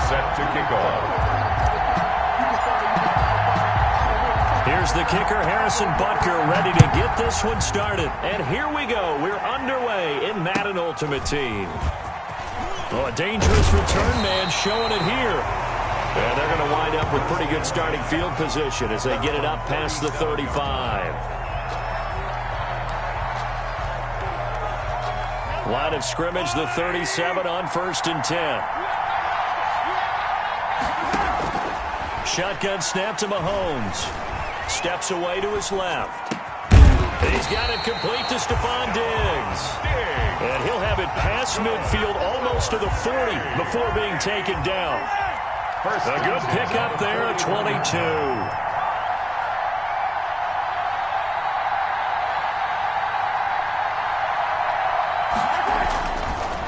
set to kick off. Here's the kicker, Harrison Butker, ready to get this one started. And here we go. We're underway in Madden Ultimate Team. Oh, a dangerous return man showing it here. And they're going to wind up with pretty good starting field position as they get it up past the 35. Line of scrimmage, the 37 on 1st and 10. Shotgun snap to Mahomes. Steps away to his left. He's got it complete to Stephon Diggs. And he'll have it past midfield almost to the 40 before being taken down. A good pickup there at 22.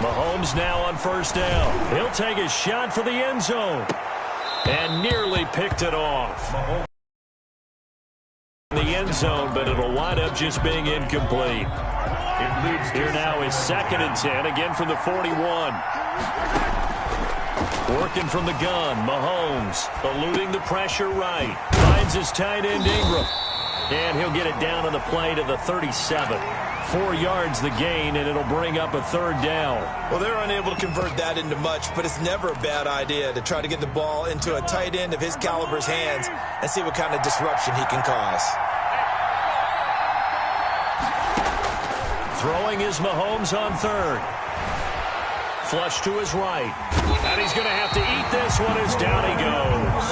Mahomes now on 1st down. He'll take a shot for the end zone. And nearly picked it off. The end zone, but it'll wind up just being incomplete. Here now is 2nd and 10, again from the 41. Working from the gun, Mahomes eluding the pressure right. Finds his tight end Ingram. And he'll get it down on the play to the 37. 4 yards the gain, and it'll bring up a 3rd down. Well, they're unable to convert that into much, but it's never a bad idea to try to get the ball into a tight end of his caliber's hands and see what kind of disruption he can cause. Throwing is Mahomes on 3rd. Flush to his right. And he's going to have to eat this one as down he goes.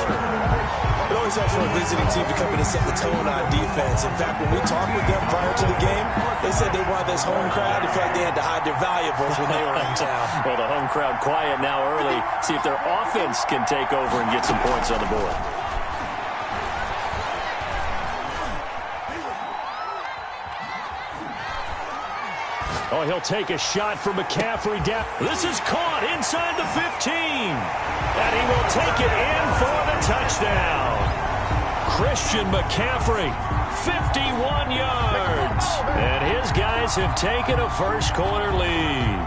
It always helps for a visiting team to come in and set the tone on defense. In fact, when we talked with them prior to the game, they said they wanted this home crowd to feel like they had to hide their valuables when they were in town. Well, the home crowd quiet now early. See if their offense can take over and get some points on the board. Oh, he'll take a shot for McCaffrey down. This is caught inside the 15. And he will take it in for the touchdown. Christian McCaffrey, 51 yards. And his guys have taken a first-quarter lead.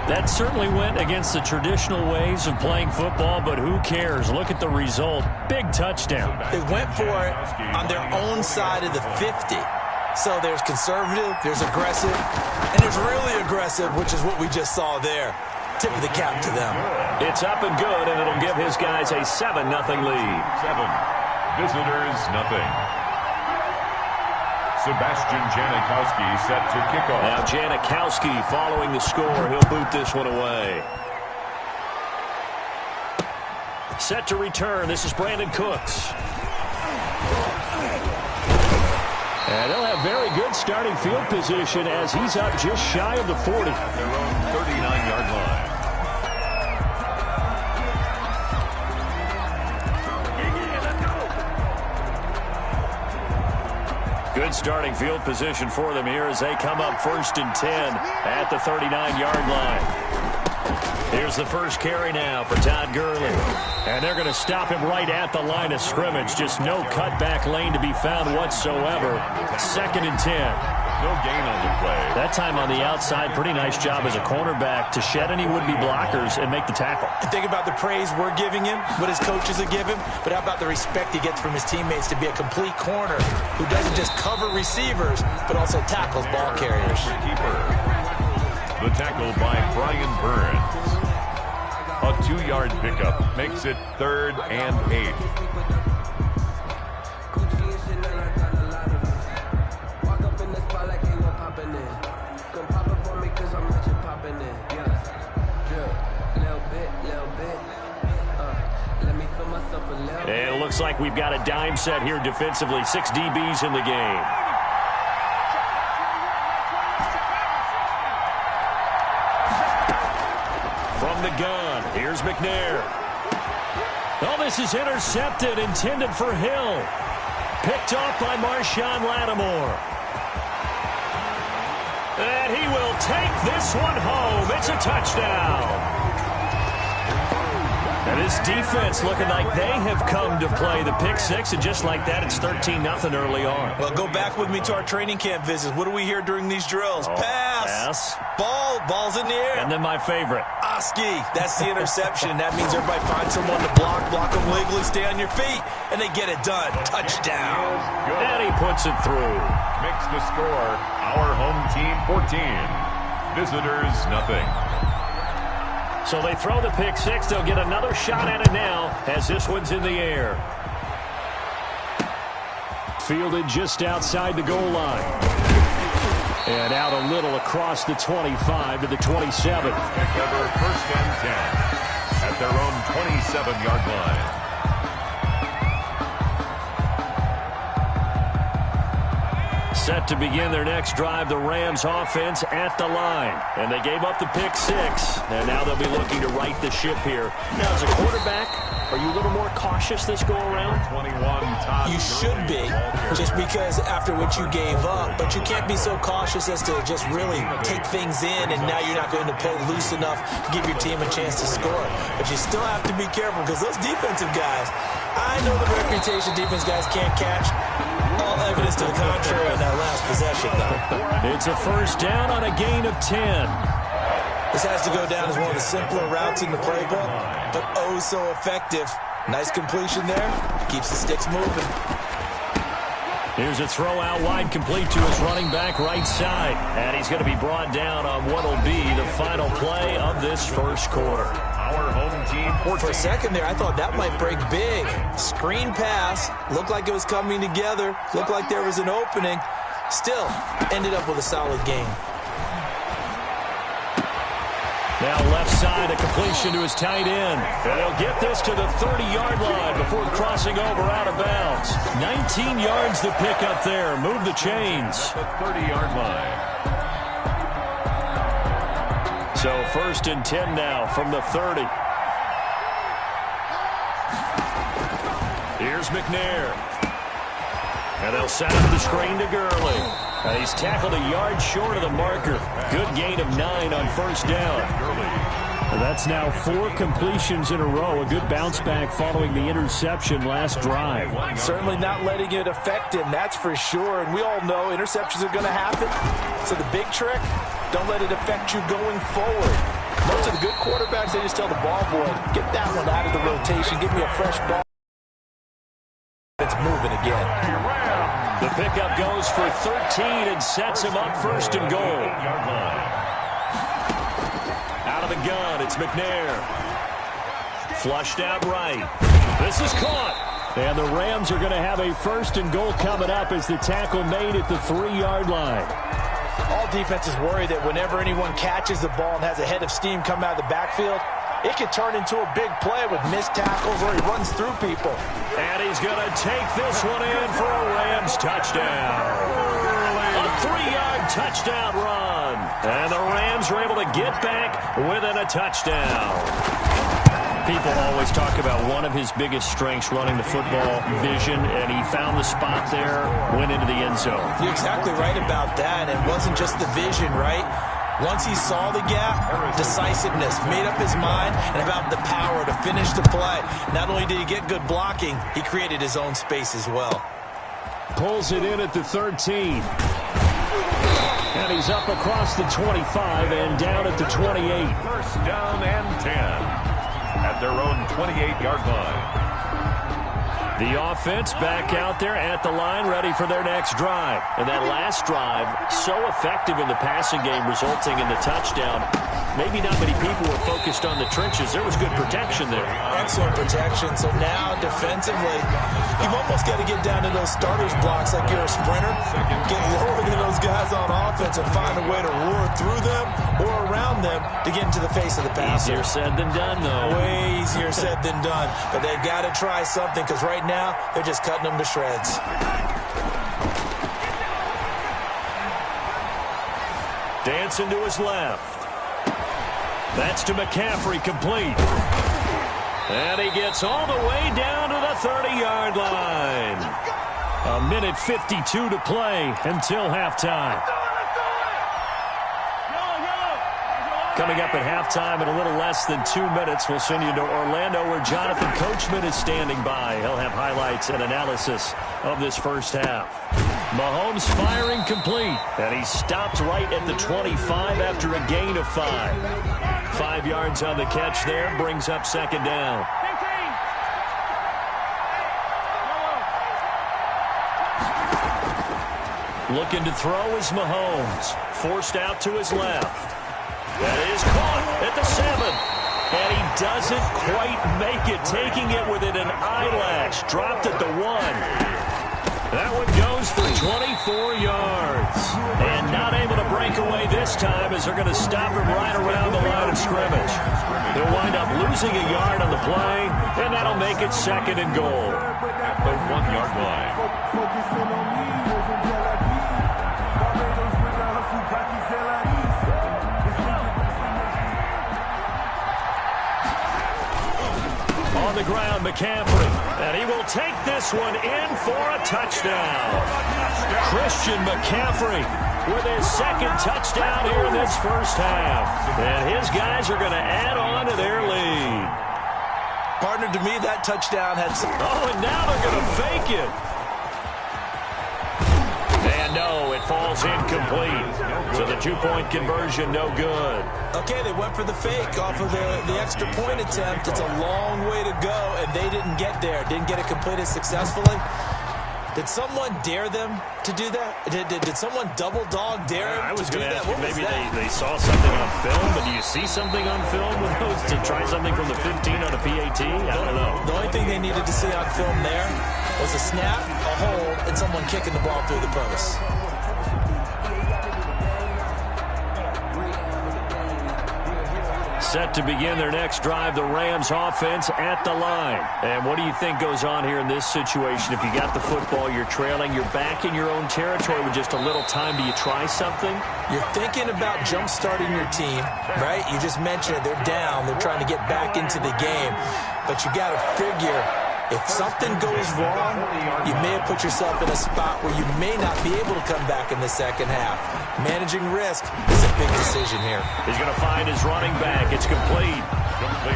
That certainly went against the traditional ways of playing football, but who cares? Look at the result. Big touchdown. They went for it on their own side of the 50. So there's conservative, there's aggressive, and there's really aggressive, which is what we just saw there. Tip of the cap to them. It's up and good, and it'll give his guys a 7-0 lead. 7. Visitors, nothing. Sebastian Janikowski set to kick off. Now Janikowski following the score. He'll boot this one away. Set to return. This is Brandon Cooks. And they'll have very good starting field position as he's up just shy of the 40. At their own 39-yard line. Good starting field position for them here as they come up 1st and 10 at the 39-yard line. Here's the first carry now for Todd Gurley. And they're going to stop him right at the line of scrimmage. Just no cutback lane to be found whatsoever. 2nd and 10. No gain on the play. That time on the outside, pretty nice job as a cornerback to shed any would-be blockers and make the tackle. And think about the praise we're giving him, what his coaches are giving, but how about the respect he gets from his teammates to be a complete corner who doesn't just cover receivers, but also tackles ball carriers. Keeper. The tackle by Brian Burns. A 2-yard pickup makes it 3rd and 8. And it looks like we've got a dime set here defensively. 6 DBs in the game. From the gun, here's McNair. Oh, this is intercepted, intended for Hill. Picked off by Marshawn Lattimore. And he will take this one home. It's a touchdown. And this defense looking like they have come to play the pick six, and just like that, it's 13-0 early on. Well, go back with me to our training camp visits. What do we hear during these drills? Pass. Pass. Ball's in the air. And then my favorite. Gronkowski. That's the interception. That means everybody finds someone to block them legally, stay on your feet, and they get it done. Touchdown. And he puts it through. Makes the score our home team 14. Visitors nothing. So they throw the pick six. They'll get another shot at it now as this one's in the air. Fielded just outside the goal line. And out a little across the 25 to the 27. Over first and 10 at their own 27-yard line. Set to begin their next drive, the Rams offense at the line. And they gave up the pick six, and now they'll be looking to right the ship here. Now, as a quarterback, are you a little more cautious this go-around? 21. You should be, just because after what you gave up, but you can't be so cautious as to just really take things in, and now you're not going to play loose enough to give your team a chance to score. But you still have to be careful, because those defensive guys, I know the reputation defense guys can't catch. All evidence to the contrary on that last possession, though. It's a first down on a gain of 10. This has to go down as one of the simpler routes in the playbook, but oh so effective. Nice completion there. Keeps the sticks moving. Here's a throw out wide, complete to his running back right side. And he's going to be brought down on what will be the final play of this first quarter. Our home team 14. For a second there, I thought that might break big. Screen pass. Looked like it was coming together. Looked like there was an opening. Still, ended up with a solid game. Now left side, a completion to his tight end. And he'll get this to the 30-yard line before crossing over out of bounds. 19 yards to pick up there. Move the chains. The 30-yard line. So first and 10 now from the 30. Here's McNair. And they'll set up the screen to Gurley. And he's tackled a yard short of the marker. Good gain of 9 on first down. And that's now 4 completions in a row. A good bounce back following the interception last drive. Certainly not letting it affect him, that's for sure. And we all know interceptions are going to happen. So the big trick, don't let it affect you going forward. Most of the good quarterbacks, they just tell the ball boy, get that one out of the rotation. Give me a fresh ball. It's moving again. The pickup goes for 13 and sets him up first and goal. Out of the gun, it's McNair. Flushed out right. This is caught. And the Rams are going to have a first and goal coming up as the tackle made at the 3-yard line. All defenses worry that whenever anyone catches the ball and has a head of steam come out of the backfield, it could turn into a big play with missed tackles or he runs through people. And he's going to take this one in for a Rams touchdown. A 3-yard touchdown run. And the Rams are able to get back within a touchdown. People always talk about one of his biggest strengths running the football, vision, and he found the spot there, went into the end zone. You're exactly right about that. It wasn't just the vision, right? Once he saw the gap, decisiveness, made up his mind, and about the power to finish the play. Not only did he get good blocking, he created his own space as well. Pulls it in at the 13. And he's up across the 25 and down at the 28. First down and 10 at their own 28-yard line. The offense back out there at the line, ready for their next drive. And that last drive, so effective in the passing game, resulting in the touchdown. Maybe not many people were focused on the trenches. There was good protection there. Excellent protection. So now, defensively, you've almost got to get down to those starters blocks like you're a sprinter. Get lower than those guys on offense and find a way to roar through them or around them to get into the face of the passer. Easier said than done, though. Way easier said than done. But they've got to try something because right now, they're just cutting them to shreds. Dancing to his left. That's to McCaffrey, complete. And he gets all the way down to the 30-yard line. A minute 52 to play until halftime. Coming up at halftime in a little less than 2 minutes, we'll send you to Orlando where Jonathan Coachman is standing by. He'll have highlights and analysis of this first half. Mahomes firing complete. And he stopped right at the 25 after a gain of 5. 5 yards on the catch there. Brings up second down. Looking to throw is Mahomes. Forced out to his left. That is caught at the 7. And he doesn't quite make it, taking it within an eyelash. Dropped at the 1. That one goes for 24 yards. And not able to break away this time as they're going to stop him right around the line of scrimmage. They'll wind up losing a yard on the play, and that'll make it second and goal. At the 1-yard line. On the ground, McCaffrey. And he will take this one in for a touchdown. Christian McCaffrey with his second touchdown here in this first half. And his guys are going to add on to their lead. Partner, to me, that touchdown had some... Oh, and now they're going to fake it. And no, it falls incomplete. So the 2-point conversion, no good. Okay, they went for the fake off of the extra point attempt. It's a long way to go, and they didn't get there. Didn't get it completed successfully. Did someone dare them to do that? Did someone double dog dare them I was to do going to that? ask you, maybe they saw something on film, but do you see something on film with those to try something from the 15 on a PAT? I don't know. The only thing they needed to see on film there was a snap, a hold, and someone kicking the ball through the post. Set to begin their next drive, the Rams offense at the line. And what do you think goes on here in this situation? If you got the football, you're trailing, you're back in your own territory with just a little time. Do you try something? You're thinking about jump-starting your team, right? You just mentioned it. They're down. They're trying to get back into the game. But you got to figure, if something goes wrong, you may have put yourself in a spot where you may not be able to come back in the second half. Managing risk is a big decision here. He's going to find his running back. It's complete.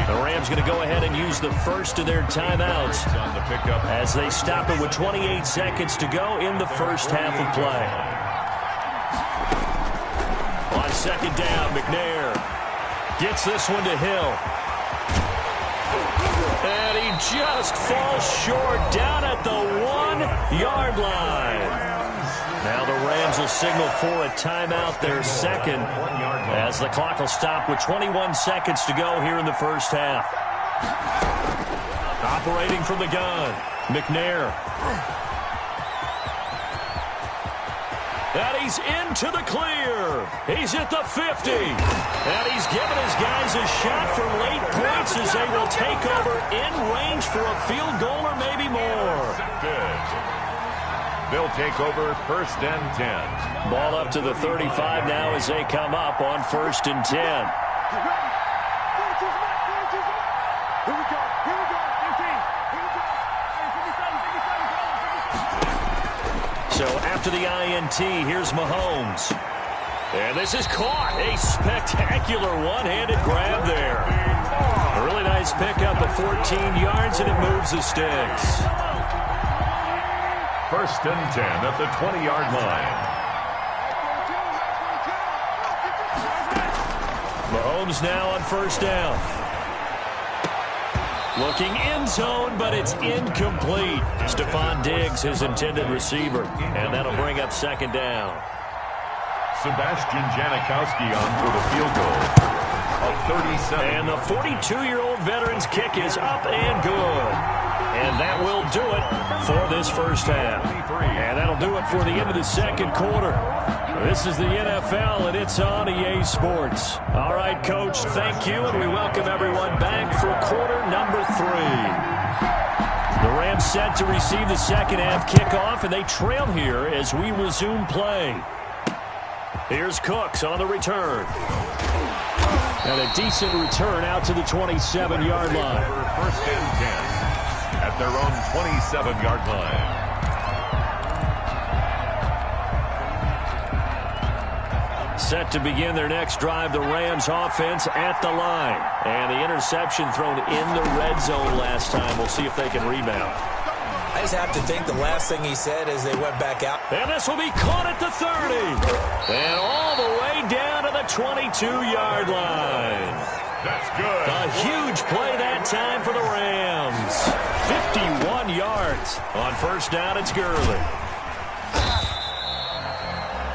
The Rams going to go ahead and use the first of their timeouts On the pickup. as they stop it with 28 seconds to go in the first half of play. On second down, McNair gets this one to Hill. And he just falls short down at the 1-yard line. Now the Rams will signal for a timeout, their second, as the clock will stop with 21 seconds to go here in the first half. Operating from the gun, McNair. And he's into the clear. He's at the 50. And he's given his guys a shot for late points as they will take over in range for a field goal or maybe more. They'll take over first and 10. Ball up to the 35 now as they come up on first and 10. So after the INT, here's Mahomes. And this is caught. A spectacular one-handed grab there. A really nice pickup of 14 yards, and it moves the sticks. First and 10 at the 20-yard line. Mahomes now on first down. Looking end zone, but it's incomplete. Stephon Diggs, his intended receiver. And that'll bring up second down. Sebastian Janikowski on for the field goal of 37. And the 42-year-old veteran's kick is up and good. And that will do it for this first half. And that'll do it for the end of the second quarter. This is the NFL, and it's on EA Sports. All right, Coach, thank you, and we welcome everyone back for quarter number 3. The Rams set to receive the second half kickoff, and they trail here as we resume play. Here's Cooks on the return. And a decent return out to the 27-yard line. First and 10 at their own 27-yard line. Set to begin their next drive, the Rams offense at the line. And the interception thrown in the red zone last time. We'll see if they can rebound. I I just have to think the last thing he said as they went back out. And this will be caught at the 30. And all the way down to the 22-yard line. That's good. A huge play that time for the Rams. 51 yards. On first down, it's Gurley.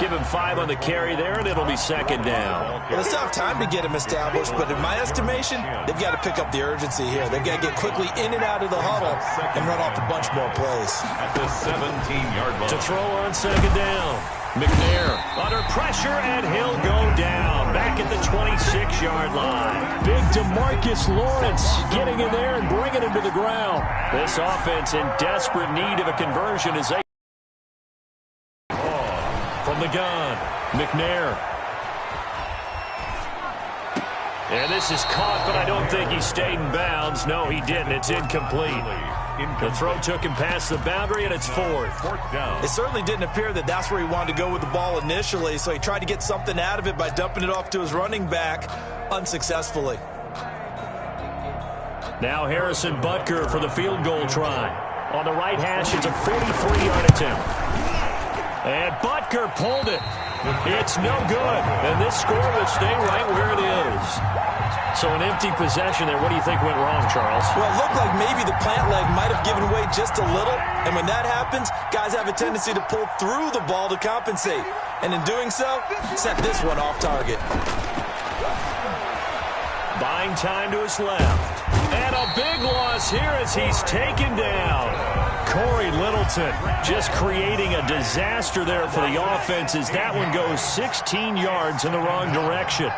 Give him 5 on the carry there, and it'll be second down. Well, it's not time to get him established, but in my estimation, they've got to pick up the urgency here. They've got to get quickly in and out of the huddle and run off a bunch more plays. At the 17-yard line. To throw on second down. McNair under pressure, and he'll go down. Back at the 26-yard line. Big DeMarcus Lawrence getting in there and bringing him to the ground. This offense in desperate need of a conversion as they from the gun. McNair. And this is caught, but I don't think he stayed in bounds. No, he didn't. It's incomplete. The throw took him past the boundary, and it's fourth. Fourth down. It certainly didn't appear that that's where he wanted to go with the ball initially, so he tried to get something out of it by dumping it off to his running back unsuccessfully. Now Harrison Butker for the field goal try. On the right hash, it's a 43-yard attempt. And Butker pulled it. It's no good. And this score will stay right where it is. So an empty possession there. What do you think went wrong, Charles? Well, it looked like maybe the plant leg might have given way just a little. And when that happens, guys have a tendency to pull through the ball to compensate. And in doing so, set this one off target. Buying time to his left. And a big loss here as he's taken down. Corey Littleton just creating a disaster there for the offense as that one goes 16 yards in the wrong direction.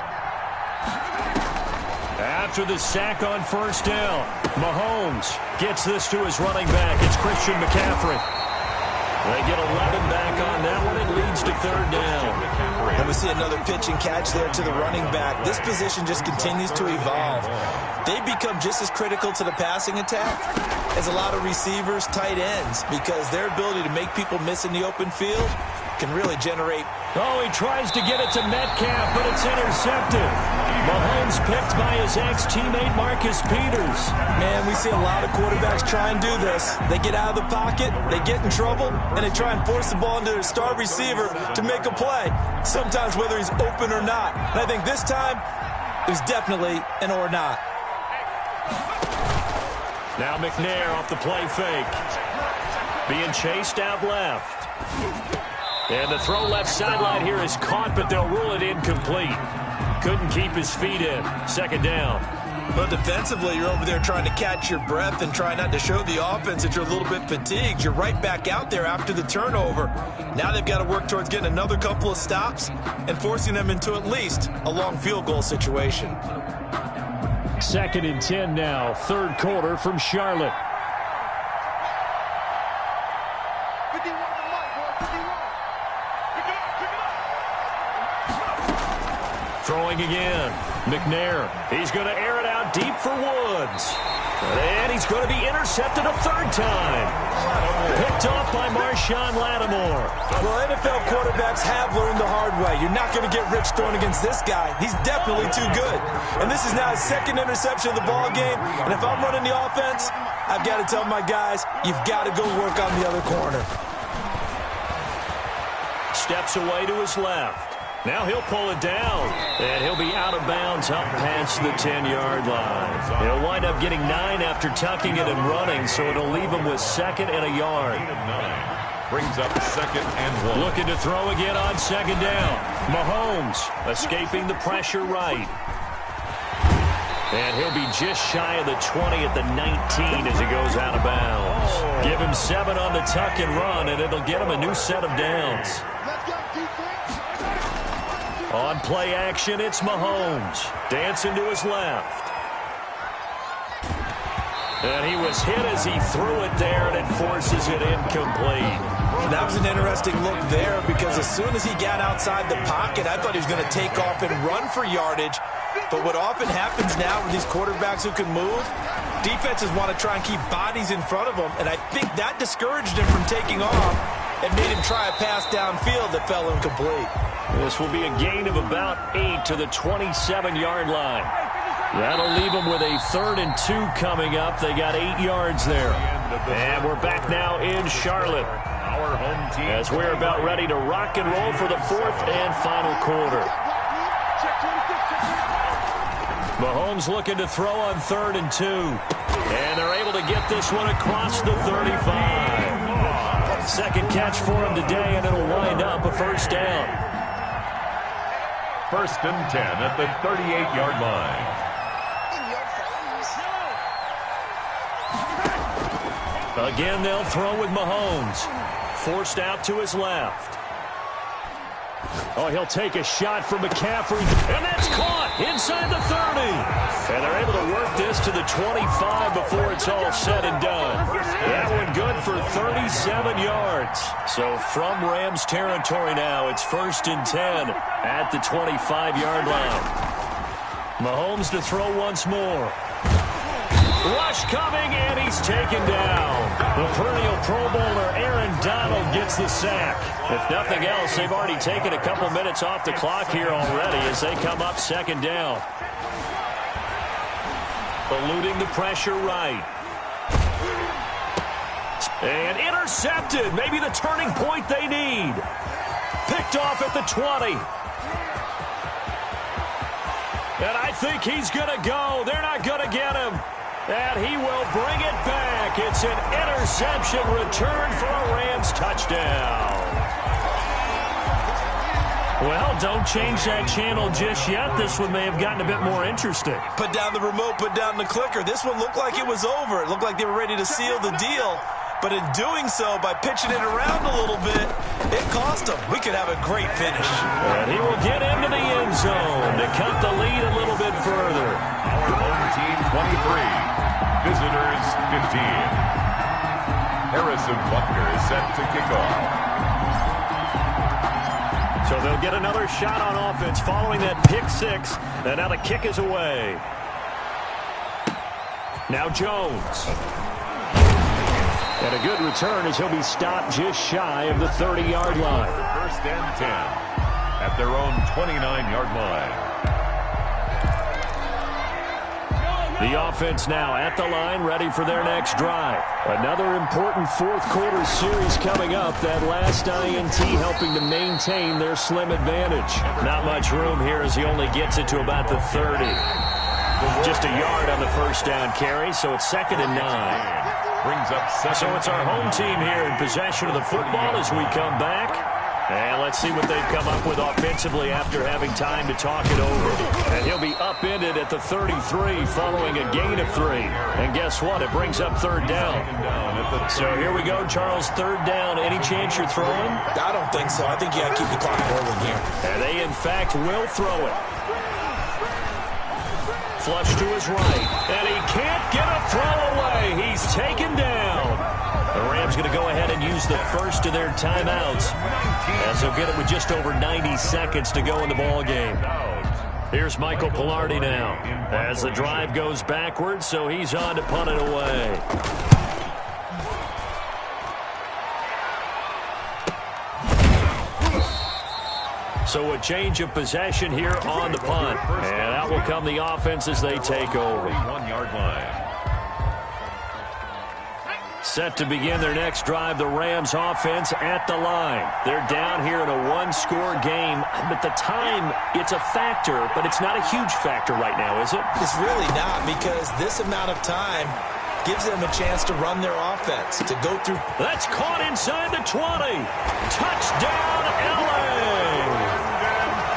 After the sack on first down, Mahomes gets this to his running back. It's Christian McCaffrey. They get 11 back on that one. It leads to third down. And we see another pitch and catch there to the running back. This position just continues to evolve. They become just as critical to the passing attack as a lot of receivers, tight ends, because their ability to make people miss in the open field can really generate. Oh, he tries to get it to Metcalf, but it's intercepted. Mahomes picked by his ex-teammate Marcus Peters. Man, we see a lot of quarterbacks try and do this. They get out of the pocket, they get in trouble, and they try and force the ball into their star receiver to make a play, sometimes whether he's open or not. And I think this time, it was definitely an or not. Now McNair off the play fake. Being chased out left. And the throw left sideline here is caught, but they'll rule it incomplete. Couldn't keep his feet in. Second down. Well, defensively, you're over there trying to catch your breath and try not to show the offense that you're a little bit fatigued. You're right back out there after the turnover. Now they've got to work towards getting another couple of stops and forcing them into at least a long field goal situation. Second and 10 now. Third quarter from Charlotte. Throwing again. McNair. He's going to air it out deep for Woods. And he's going to be intercepted a third time. Picked off by Marshawn Lattimore. Well, NFL quarterbacks have learned the hard way. You're not going to get rich throwing against this guy. He's definitely too good. And this is now his second interception of the ball game. And if I'm running the offense, I've got to tell my guys, you've got to go work on the other corner. Steps away to his left. Now he'll pull it down, and he'll be out of bounds up past the 10-yard line. He'll wind up getting 9 after tucking it and running, so it'll leave him with second and a yard. Brings up second and 1. Looking to throw again on second down. Mahomes escaping the pressure right. And he'll be just shy of the 20 at the 19 as he goes out of bounds. Give him 7 on the tuck and run, and it'll get him a new set of downs. On play action, it's Mahomes. Dancing to his left. And he was hit as he threw it there, and it forces it incomplete. That was an interesting look there because as soon as he got outside the pocket, I thought he was going to take off and run for yardage. But what often happens now with these quarterbacks who can move, defenses want to try and keep bodies in front of them, and I think that discouraged him from taking off and made him try a pass downfield that fell incomplete. This will be a gain of about 8 to the 27-yard line. That'll leave them with a 3rd and 2 coming up. They got 8 yards there. And we're back now in Charlotte Our home team as we're about ready to rock and roll for the fourth and final quarter. Mahomes looking to throw on 3rd and 2. And they're able to get this one across the 35. Second catch for him today, and it'll wind up a first down. 1st and 10 at the 38-yard line. Again, they'll throw with Mahomes. Forced out to his left. Oh, he'll take a shot from McCaffrey, and that's caught inside the 30. And they're able to work this to the 25 before it's all said and done. That one good for 37 yards. So from Rams territory now, it's 1st and 10 at the 25-yard line. Mahomes to throw once more. Rush coming, and he's taken down. The perennial Pro Bowler Aaron Donald gets the sack. If nothing else, they've already taken a couple minutes off the clock here already as they come up 2nd down. Eluding the pressure right. And intercepted. Maybe the turning point they need. Picked off at the 20. And I think he's going to go. They're not going to get him. And he will bring it back. It's an interception return for a Rams touchdown. Well, don't change that channel just yet. This one may have gotten a bit more interesting. Put down the remote, put down the clicker. This one looked like it was over. It looked like they were ready to seal the deal. But in doing so, by pitching it around a little bit, it cost them. We could have a great finish. And he will get into the end zone to cut the lead a little bit further. Our home team 23. Visitors 15. Harrison Butker is set to kick off. So they'll get another shot on offense following that pick 6. And now the kick is away. Now Jones. And a good return as he'll be stopped just shy of the 30-yard line. 1st and 10 at their own 29-yard line. The offense now at the line, ready for their next drive. Another important fourth quarter series coming up. That last INT helping to maintain their slim advantage. Not much room here as he only gets it to about the 30. Just a yard on the first down carry, so it's 2nd and 9. Brings up 7. So it's our home team here in possession of the football as we come back. And let's see what they've come up with offensively after having time to talk it over. And he'll be upended at the 33 following a gain of 3. And guess what? It brings up 3rd down. So here we go, Charles, 3rd down. Any chance you're throwing? I don't think so. I think you got to keep the clock rolling here. And they, in fact, will throw it. Flush to his right. And he can't get a throw away. He's taken down. The Rams going to go ahead and use the first of their timeouts as they'll get it with just over 90 seconds to go in the ball game. Here's Michael Pilardi now as the drive goes backwards, so he's on to punt it away. So a change of possession here on the punt. And out will come the offense as they take over. 1-yard line. Set to begin their next drive, the Rams offense at the line. They're down here in a one-score game, but the time, it's a factor, but it's not a huge factor right now, is it? It's really not, because this amount of time gives them a chance to run their offense, to go through. That's caught inside the 20. Touchdown, L.A.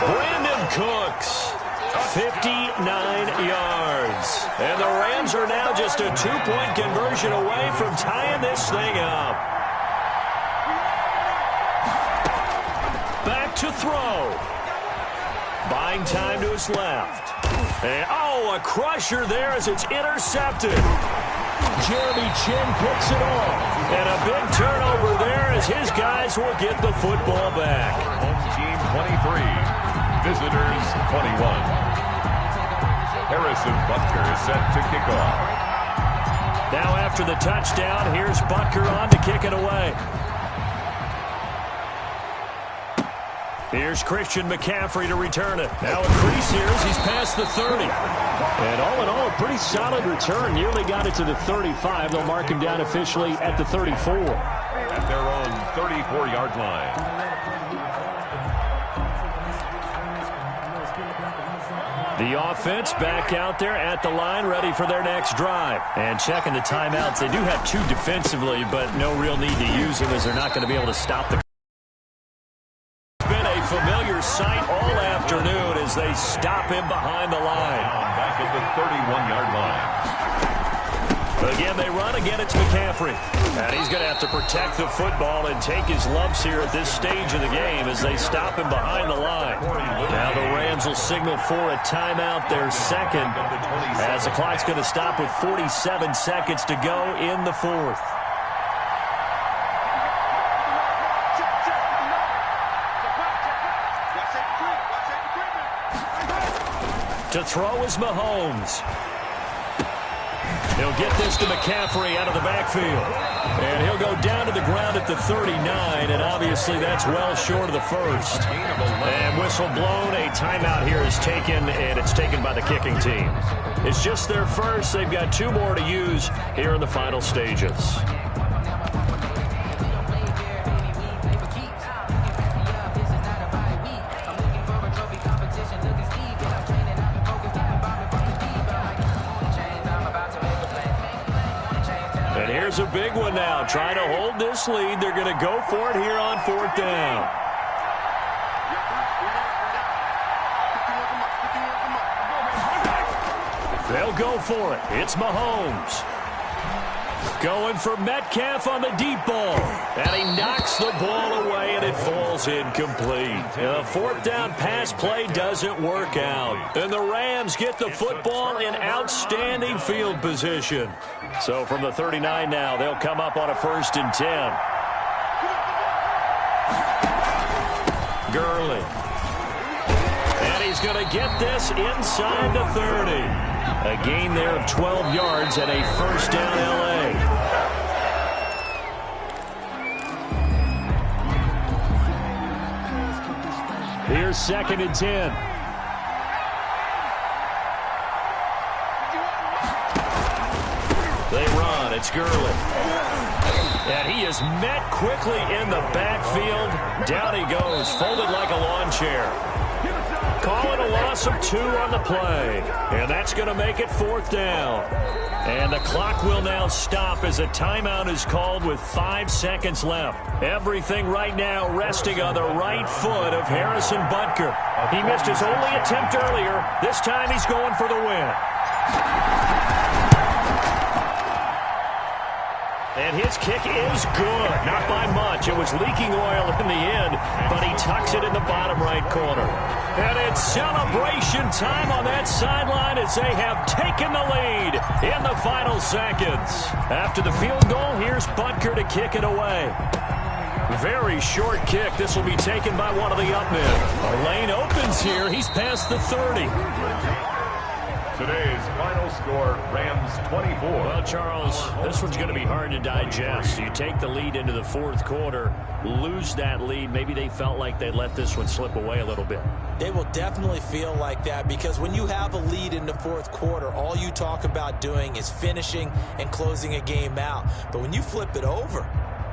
Brandon Cooks. 59 yards. And the Rams are now just a 2-point conversion away from tying this thing up. Back to throw. Buying time to his left. And, oh, a crusher there as it's intercepted. Jeremy Chin picks it off. And a big turnover there as his guys will get the football back. Home team 23. Visitors 21. Harrison Butker is set to kick off. Now after the touchdown, here's Butker on to kick it away. Here's Christian McCaffrey to return it. Now a crease here as he's passed past the 30. And all in all, a pretty solid return. Nearly got it to the 35. They'll mark him down officially at the 34. At their own 34-yard line. The offense back out there at the line, ready for their next drive. And checking the timeouts. They do have 2 defensively, but no real need to use them as they're not going to be able to stop the. It's been a familiar sight all afternoon as they stop him behind the line. Back at the 31-yard line. Again, they run. Again, it's McCaffrey. And he's going to have to protect the football and take his lumps here at this stage of the game as they stop him behind the line. Now the Rams will signal for a timeout, their second, as the clock's going to stop with 47 seconds to go in the fourth. To throw is Mahomes. He'll get this to McCaffrey out of the backfield. And he'll go down to the ground at the 39, and obviously that's well short of the first. And whistle blown, a timeout here is taken, and it's taken by the kicking team. It's just their first. They've got 2 more to use here in the final stages. Here's a big one now. Trying to hold this lead. They're going to go for it here on 4th down. They'll go for it. It's Mahomes. Going for Metcalf on the deep ball. And he knocks the ball away, and it falls incomplete. The 4th down pass play doesn't work out. And the Rams get the football in outstanding field position. So from the 39 now, they'll come up on a 1st and 10. Gurley. And he's going to get this inside the 30. A gain there of 12 yards and a 1st down L.A. Here's 2nd and 10. They run. It's Gurley. And he is met quickly in the backfield. Down he goes, folded like a lawn chair. Calling a loss of 2 on the play. And that's going to make it 4th down. And the clock will now stop as a timeout is called with 5 seconds left. Everything right now resting on the right foot of Harrison Butker. He missed his only attempt earlier. This time he's going for the win. And his kick is good. Not by much. It was leaking oil in the end, but he tucks it in the bottom right corner. And it's celebration time on that sideline as they have taken the lead in the final seconds. After the field goal, here's Butker to kick it away. Very short kick. This will be taken by one of the up men. A lane opens here. He's past the 30. Today's final score, Rams 24. Well, Charles, this one's going to be hard to digest. You take the lead into the 4th quarter, lose that lead. Maybe they felt like they let this one slip away a little bit. They will definitely feel like that because when you have a lead in the 4th quarter, all you talk about doing is finishing and closing a game out. But when you flip it over,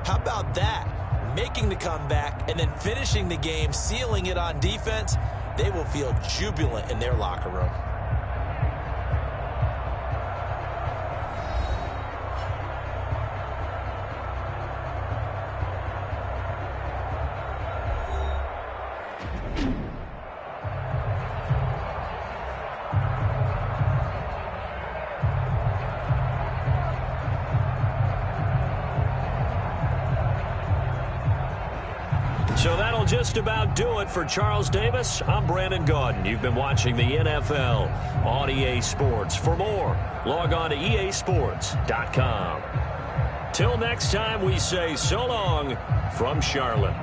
how about that? Making the comeback and then finishing the game, sealing it on defense, they will feel jubilant in their locker room. So that'll just about do it for Charles Davis. I'm Brandon Gaudin. You've been watching the NFL on EA Sports. For more, log on to easports.com. Till next time, we say so long from Charlotte.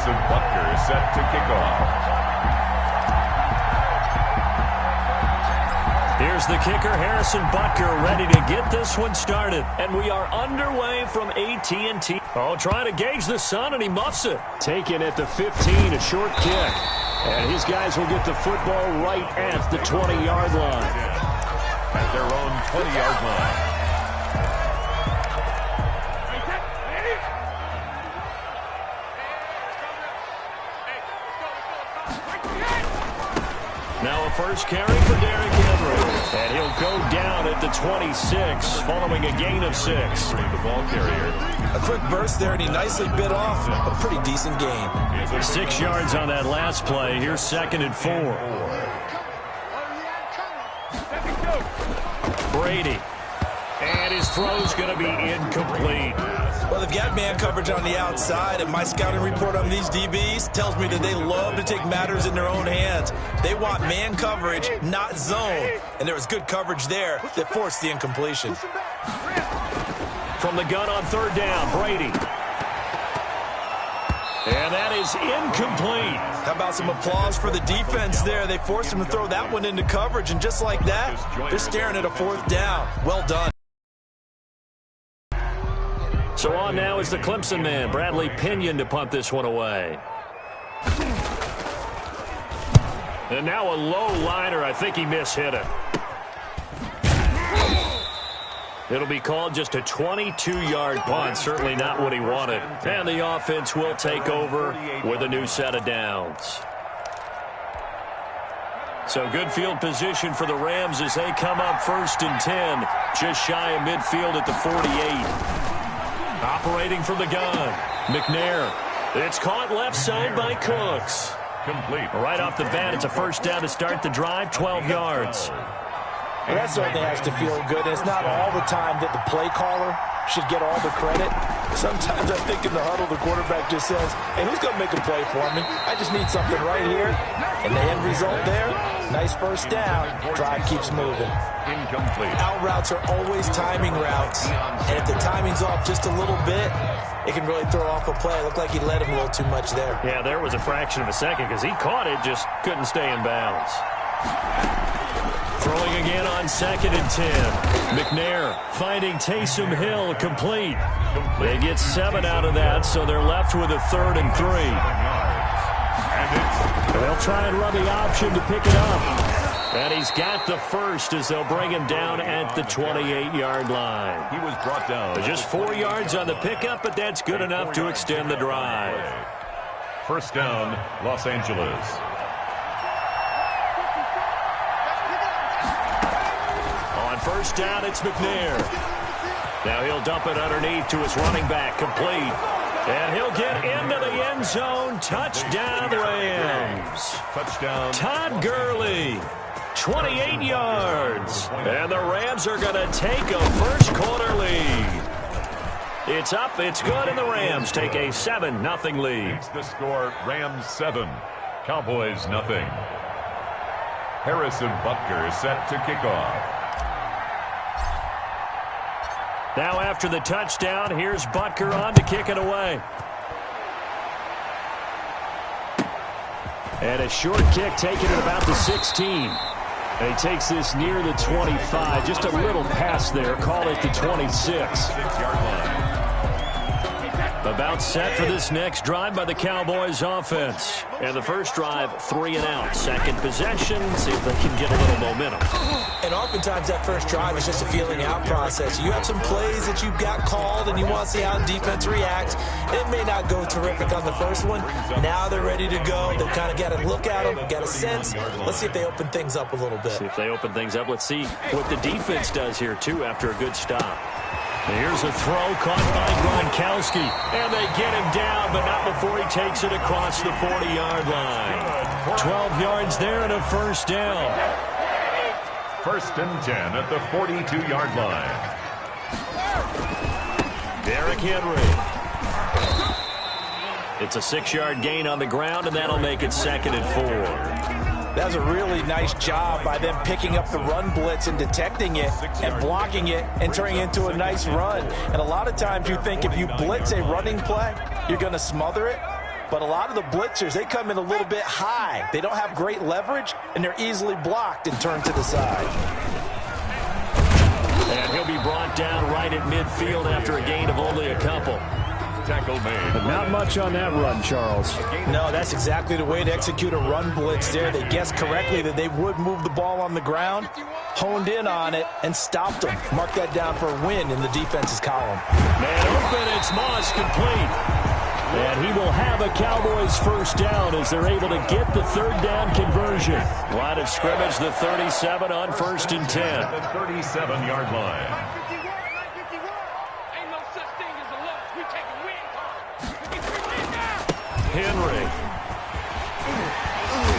Harrison Butker is set to kick off. Here's the kicker, Harrison Butker, ready to get this one started. And we are underway from AT&T. Oh, trying to gauge the sun, and he muffs it. Taken at the 15, a short kick. And his guys will get the football right at the 20-yard line. At their own 20-yard line. Now a first carry for Derrick Henry. And he'll go down at the 26, following a gain of 6. The ball carrier. A quick burst there, and he nicely bit off a pretty decent gain. 6 yards on that last play. Here's 2nd and 4. Brady. And his throw's going to be incomplete. Well, they've got man coverage on the outside, and my scouting report on these DBs tells me that they love to take matters in their own hands. They want man coverage, not zone. And there was good coverage there that forced the incompletion. From the gun on 3rd down, Brady. And that is incomplete. How about some applause for the defense there? They forced him to throw that one into coverage, and just like that, they're staring at a 4th down. Well done. So on now is the Clemson man, Bradley Pinion, to punt this one away. And now a low liner. I think he mishit it. It'll be called just a 22-yard punt. Certainly not what he wanted. And the offense will take over with a new set of downs. So good field position for the Rams as they come up 1st and 10. Just shy of midfield at the 48. Operating from the gun, McNair. It's caught left side by Cooks. Complete. Right off the bat, it's a 1st down to start the drive, 12 yards. Well, that certainly has to feel good. And it's not all the time that the play caller should get all the credit. Sometimes I think in the huddle, the quarterback just says, hey, who's going to make a play for me? I just need something right here. And the end result there, nice 1st down. Drive keeps moving. Incomplete. Out routes are always timing routes. And if the timing's off just a little bit, it can really throw off a play. It looked like he led him a little too much there. Yeah, there was a fraction of a second because he caught it, just couldn't stay in bounds. Throwing again on 2nd and 10. McNair finding Taysom Hill complete. They get 7 out of that, so they're left with a 3rd and 3. They'll try and run the option to pick it up. And he's got the 1st as they'll bring him down at the 28-yard line. He was brought down. Just 4 yards on the pickup, but that's good enough to extend the drive. 1st down, Los Angeles. On 1st down, it's McNair. Now he'll dump it underneath to his running back, complete. And he'll get into the end zone. Touchdown, Rams. Touchdown. Todd Gurley, 28 yards. And the Rams are going to take a 1st quarter lead. It's up, it's good, and the Rams take a 7-0 lead. It's the score, Rams 7, Cowboys nothing. Harrison Butker is set to kick off. Now after the touchdown, here's Butker on to kick it away. And a short kick taken at about the 16. And he takes this near the 25. Just a little pass there. Call it the 26. 6-yard line. About set for this next drive by the Cowboys offense. And the first drive, 3 and out. Second possession, see if they can get a little momentum. And oftentimes that first drive is just a feeling out process. You have some plays that you've got called and you want to see how the defense reacts. It may not go terrific on the first one. Now they're ready to go. They've kind of got to look at them, got a sense. Let's see if they open things up a little bit. See if they open things up. Let's see what the defense does here, too, after a good stop. Here's a throw caught by Gronkowski. And they get him down, but not before he takes it across the 40-yard line. 12 yards there and a 1st down. 1st and 10 at the 42-yard line. Derrick Henry. It's a 6-yard gain on the ground, and that'll make it 2nd and 4. That was a really nice job by them picking up the run blitz and detecting it and blocking it and turning it into a nice run. And a lot of times you think if you blitz a running play, you're going to smother it. But a lot of the blitzers, they come in a little bit high. They don't have great leverage, and they're easily blocked and turned to the side. And he'll be brought down right at midfield after a gain of only a couple. Tackle made. But not much on that run, Charles. No, that's exactly the way to execute a run blitz there. They guessed correctly that they would move the ball on the ground, honed in on it, and stopped them. Mark that down for a win in the defense's column. Man open, it's Moss complete. And he will have a Cowboys first down as they're able to get the third down conversion. Line of scrimmage, the 37 on 1st and 10. The 37-yard line. Henry.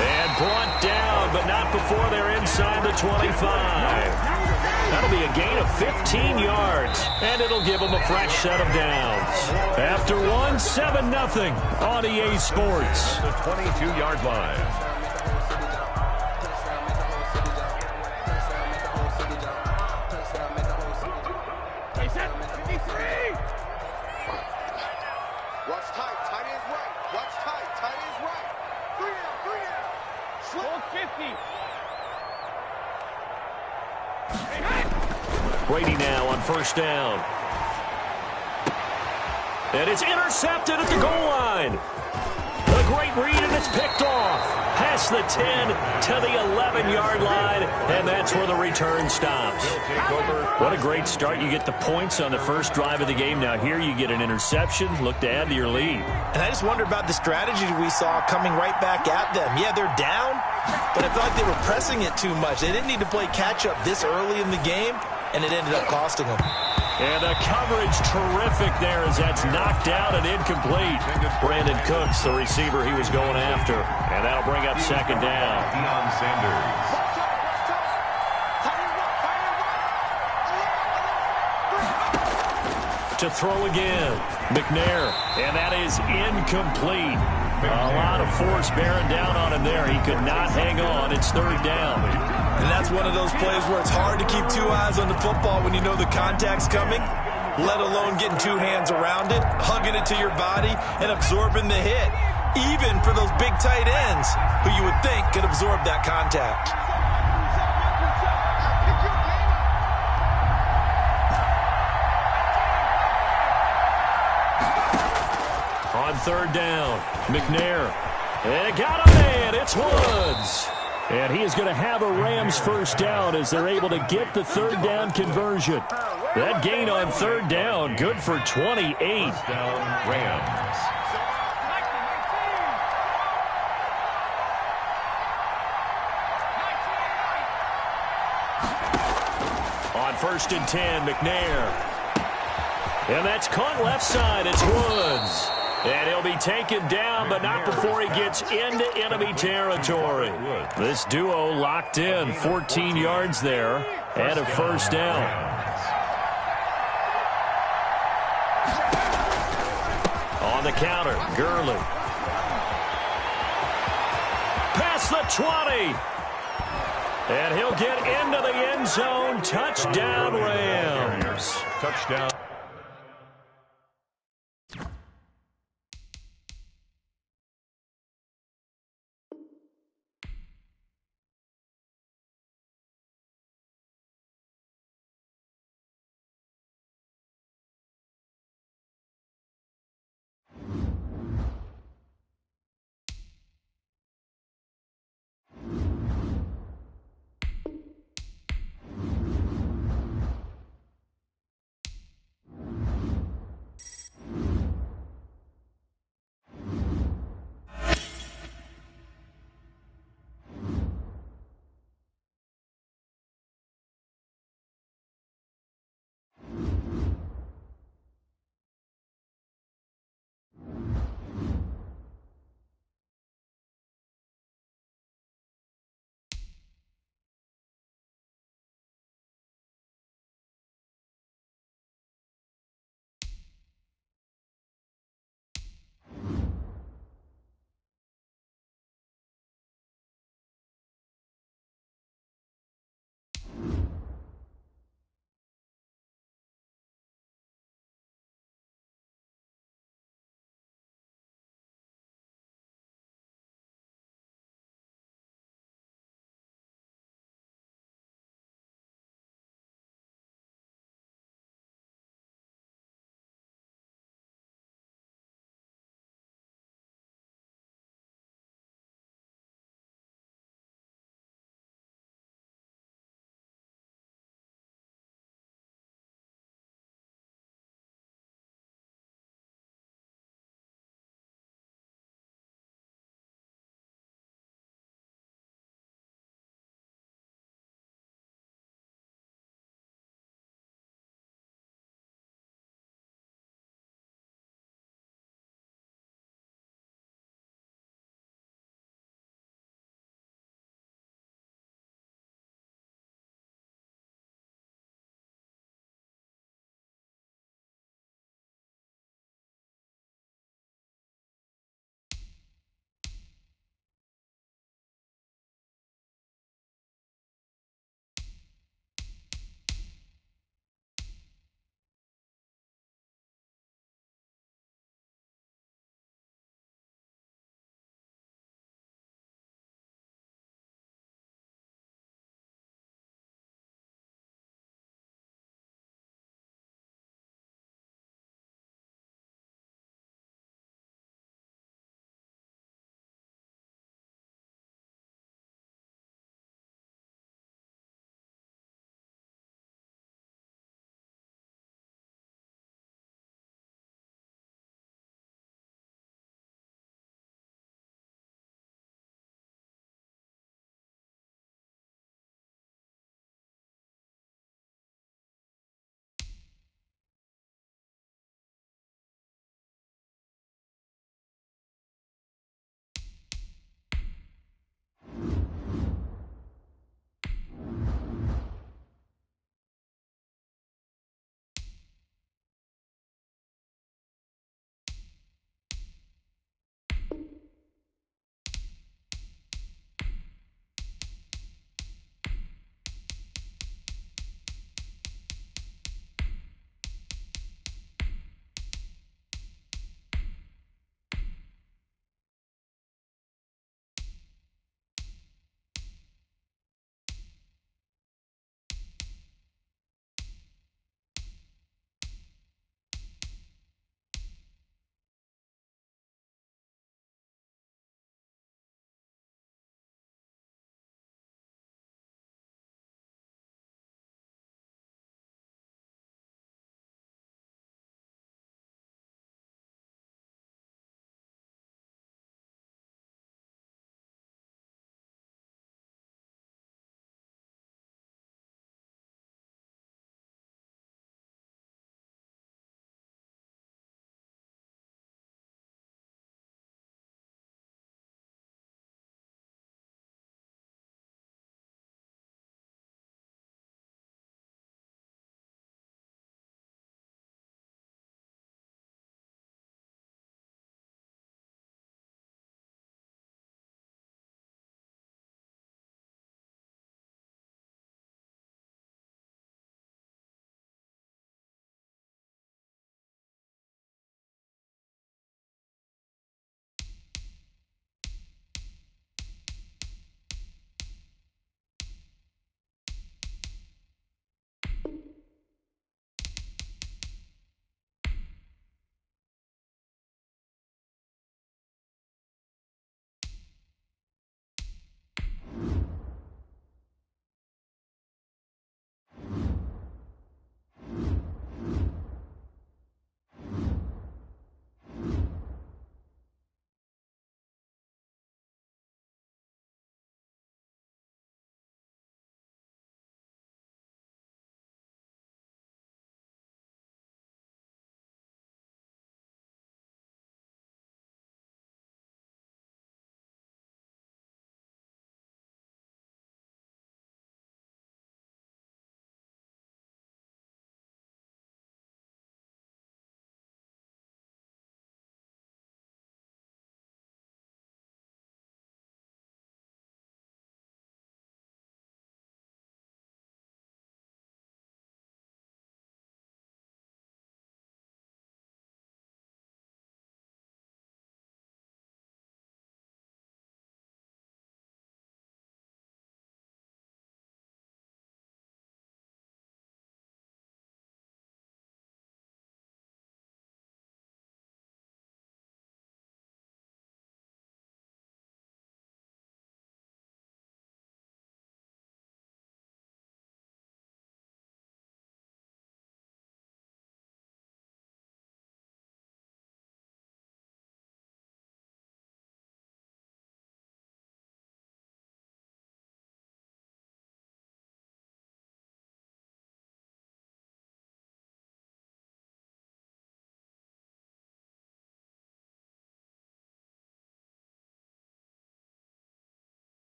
And brought down, but not before they're inside the 25. That'll be a gain of 15 yards, and it'll give them a fresh set of downs. After one, 7-0 on EA Sports. The 22-yard line. Watch tight, tight ends right. Watch tight, tight ends right. 3 down. Slow 50. Brady now on first down. And it's intercepted at the goal line. A great read, and it's picked off. Past the 10 to the 11-yard line, and that's where the return stops. What a great start. You get the points on the first drive of the game. Now here you get an interception. Look to add to your lead. And I just wonder about the strategy we saw coming right back at them. Yeah, they're down, but I feel like they were pressing it too much. They didn't need to play catch-up this early in the game, and it ended up costing them. And the coverage terrific there as that's knocked out and incomplete. Brandon Cooks, the receiver he was going after. And that'll bring up second down. Deion Sanders. To throw again, McNair, and that is incomplete. A lot of force bearing down on him there. He could not hang on. It's third down. And that's one of those plays where it's hard to keep two eyes on the football when you know the contact's coming, let alone getting two hands around it, hugging it to your body, and absorbing the hit, even for those big tight ends who you would think could absorb that contact. On third down, McNair. And got a man. It's Woods. And he is going to have a Rams first down as they're able to get the third down conversion. That gain on third down, good for 28. Down Rams. On 1st and 10, McNair. And that's caught left side. It's Woods. And he'll be taken down, but not before he gets into enemy territory. This duo locked in, 14 yards there, and a first down. On the counter, Gurley. Past the 20. And he'll get into the end zone. Touchdown, Rams. Touchdown.